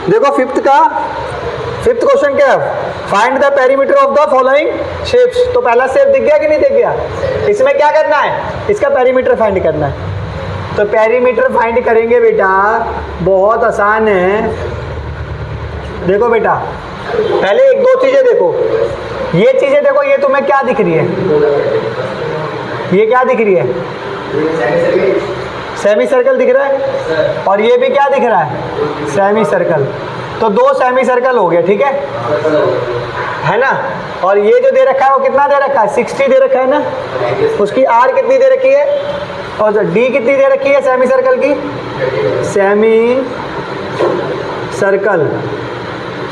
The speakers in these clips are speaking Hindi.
देखो फिफ्थ क्वेश्चन क्या है, find the perimeter of the following shapes. तो पहला शेप दिख गया कि नहीं दिख गया? इसमें क्या करना है, इसका पेरीमीटर फाइंड करना है। तो पेरीमीटर फाइंड करेंगे बेटा, बहुत आसान है। देखो बेटा, पहले एक दो चीजें देखो, ये चीजें देखो, ये तुम्हें क्या दिख रही है, ये क्या दिख रही है, सेमी सर्कल दिख रहा है, और ये भी क्या दिख रहा है, सेमी सर्कल। तो दो सेमी सर्कल हो गया, ठीक है ना। और ये जो दे रखा है वो कितना दे रखा है, 60 दे रखा है ना। उसकी आर कितनी दे रखी है, और डी कितनी दे रखी है सेमी सर्कल की,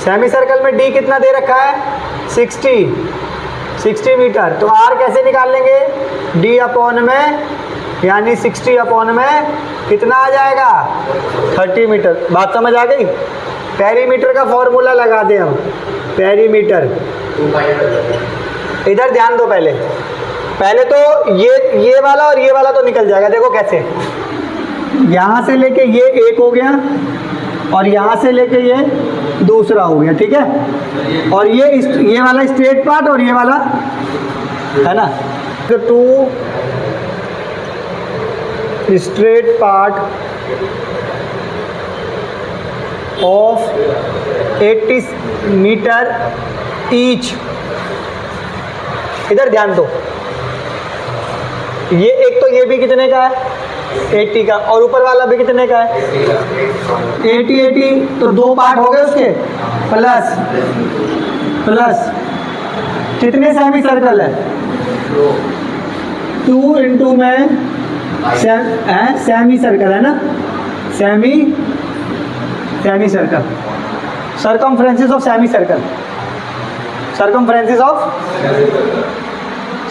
सेमी सर्कल में डी कितना दे रखा है, 60 मीटर। तो आर कैसे निकाल लेंगे, डी अपॉन में, यानी 60 अपॉन में कितना आ जाएगा, 30 मीटर। बात समझ आ गई? पेरीमीटर का फॉर्मूला लगा दें हम, पेरीमीटर। इधर ध्यान दो, पहले तो ये वाला और ये वाला तो निकल जाएगा। देखो कैसे, यहाँ से लेके ये एक हो गया, और यहाँ से लेके ये दूसरा हो गया, ठीक है। और ये वाला स्ट्रेट पार्ट और ये वाला है ना, तो 2 straight part of 80 metre each. इधर ध्यान दो, ये एक तो ये भी कितने का है, 80 का, और ऊपर वाला भी कितने का है, 80। तो दो पार्ट हो गए उसके, प्लस कितने सेमी सर्कल है, 2 इंटू में सेमी सर्कल है ना, semi circle, circumferences of semi circle, circumferences of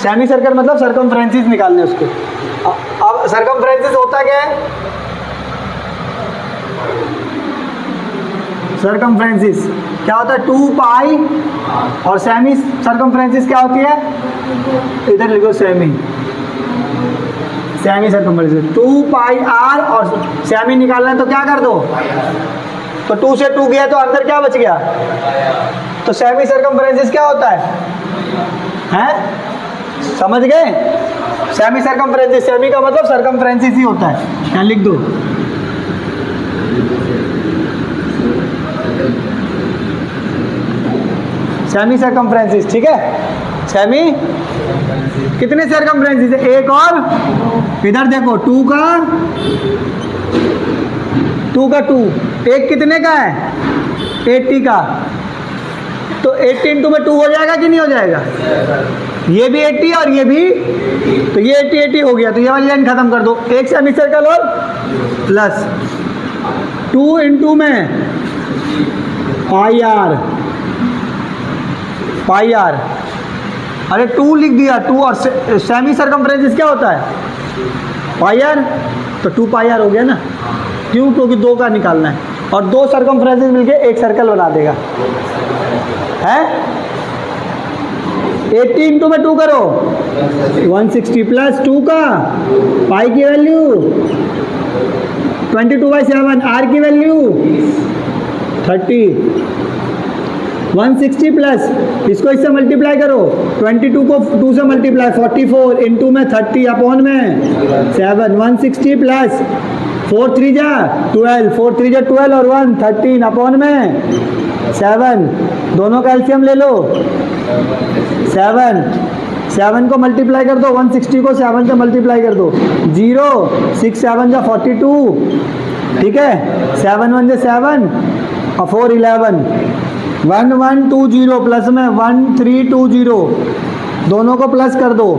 semi circle मतलब सर्कमफ्रेंसेस निकालने उसके। अब सर्कमफ्रेंसेस होता क्या है, सर्कमफ्रेंसेस क्या होता है, 2 पाई, और सेमी सर्कमफ्रेंसेस क्या होती है, इधर लिखो सेमी सर्कमफ्रेंसेस, 2 पाई आर, और सेमी निकालना है तो क्या कर दो, तो 2 से 2 गया तो अंदर क्या बच गया, तो सेमी सर्कमफ्रेंसेस क्या होता है, समझ गए? सेमी सर्कमफ्रेंसेस, सेमी का मतलब सर्कमफ्रेंसेस ही होता है, क्या लिख दो, सेमी सर्कमफ्रेंसेस, ठीक है। सेमी कितने सर्कमफ्रेंसेस है, एक, और इधर देखो 2 का 2, एक कितने का है, 80 का। तो 80 इंटू में 2 हो जाएगा कि नहीं हो जाएगा, ये भी 80 और ये भी, तो ये 80 हो गया, तो ये वाली लाइन खत्म कर दो, एक सेमी सर्कल और प्लस 2 इंटू में पाई आर, अरे 2 लिख दिया, 2, और सेमी सर्कमफ्रेंसेस क्या होता है, पाई आर, तो 2 पाई आर हो गया ना, क्यों, क्योंकि 2 का निकालना है, और 2 सर्कमफ्रेंसेस मिलके एक सर्कल बना देगा, है। 80 इंटू में 2 करो, 160 प्लस 2 का पाई की वैल्यू 22/7, आर की वैल्यू 30, 160 प्लस इसको इससे मल्टीप्लाई करो, 22 को 2 से मल्टीप्लाई, 44 इंटू में 30 अपॉन में 7, 160 प्लस 4 3 जा 12, 4 3 जा 12, और 1 13 अपॉन में 7, दोनों का एलसीएम ले लो, 7 को मल्टीप्लाई कर दो, 160 को 7 से मल्टीप्लाई कर दो, 0 6 7 जा 42, ठीक है, 7 1 जा 7 और 4 11, 1 1 2 0 प्लस में 1 3 2 0, दोनों को प्लस कर दो,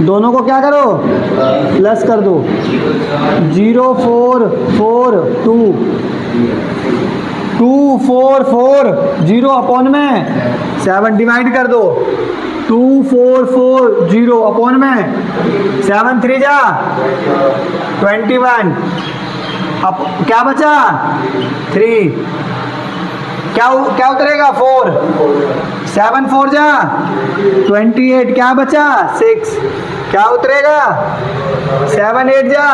दोनों को क्या करो, प्लस कर दो, 0 4 4 2 2 4 4 0 अपॉन में 7 डिवाइड कर दो, 2 4 4 0 अपॉन में 7 3 जा 21, अब क्या बचा 3, क्या उतरेगा 4, 7 4 जा 28, क्या बचा 6, क्या उतरेगा 7 8 जा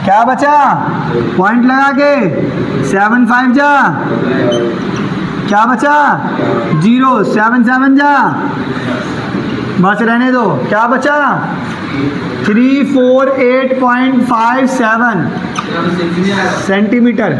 क्या बचा पॉइंट लगा के 7 5 जा, क्या बचा 0, 7 7 जा, बस रहने दो, क्या बचा 348.57 सेंटीमीटर।